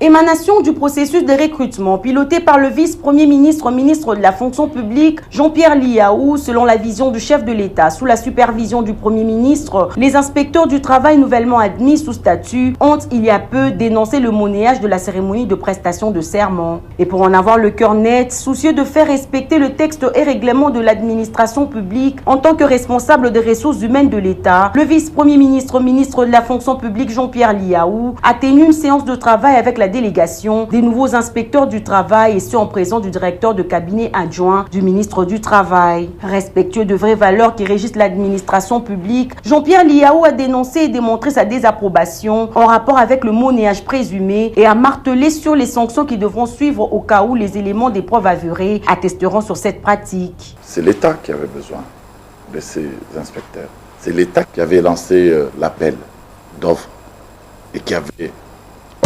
Émanation du processus de recrutement piloté par le vice-premier ministre, ministre de la fonction publique, Jean-Pierre Liaou, selon la vision du chef de l'État, sous la supervision du premier ministre, les inspecteurs du travail nouvellement admis sous statut ont il y a peu dénoncé le monnayage de la cérémonie de prestation de serment. Et pour en avoir le cœur net, soucieux de faire respecter le texte et règlement de l'administration publique en tant que responsable des ressources humaines de l'État, le vice-premier ministre, ministre de la fonction publique, Jean-Pierre Liaou, a tenu une séance de travail avec la délégation des nouveaux inspecteurs du travail et ce en présence du directeur de cabinet adjoint du ministre du Travail. Respectueux de vraies valeurs qui régissent l'administration publique, Jean-Pierre Liaou a dénoncé et démontré sa désapprobation en rapport avec le monnayage présumé et a martelé sur les sanctions qui devront suivre au cas où les éléments des preuves avérées attesteront sur cette pratique. C'est l'État qui avait besoin de ces inspecteurs. C'est l'État qui avait lancé l'appel d'offres et qui avait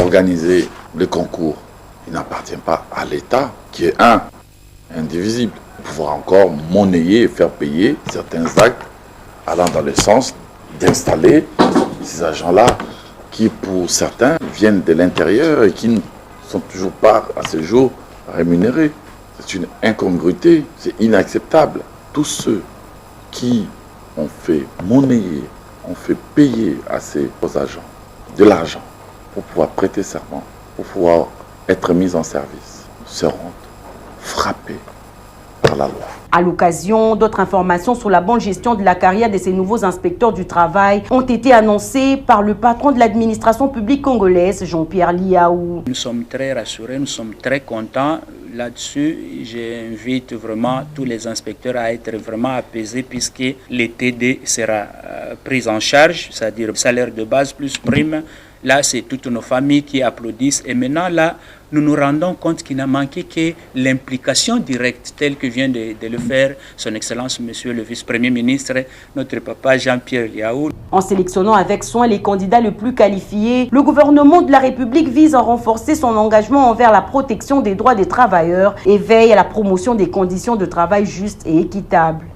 organisé le concours. Il n'appartient pas à l'État, qui est indivisible, de pouvoir encore monnayer et faire payer certains actes allant dans le sens d'installer ces agents-là qui, pour certains, viennent de l'intérieur et qui ne sont toujours pas à ce jour rémunérés. C'est une incongruité, c'est inacceptable. Tous ceux qui ont fait monnayer, ont fait payer à ces agents de l'argent pour pouvoir prêter serment, pour pouvoir être mis en service, seront frappés par la loi. À l'occasion, d'autres informations sur la bonne gestion de la carrière de ces nouveaux inspecteurs du travail ont été annoncées par le patron de l'administration publique congolaise, Jean-Pierre Liaou. Nous sommes très rassurés, nous sommes très contents. Là-dessus, j'invite vraiment tous les inspecteurs à être vraiment apaisés puisque les TD sera pris en charge, c'est-à-dire salaire de base plus prime. Là, c'est toutes nos familles qui applaudissent. Et maintenant, là, nous nous rendons compte qu'il n'a manqué que l'implication directe, telle que vient de le faire son Excellence, Monsieur le Vice-Premier ministre, notre papa Jean-Pierre Liaou. En sélectionnant avec soin les candidats les plus qualifiés, le gouvernement de la République vise à renforcer son engagement envers la protection des droits des travailleurs et veille à la promotion des conditions de travail justes et équitables.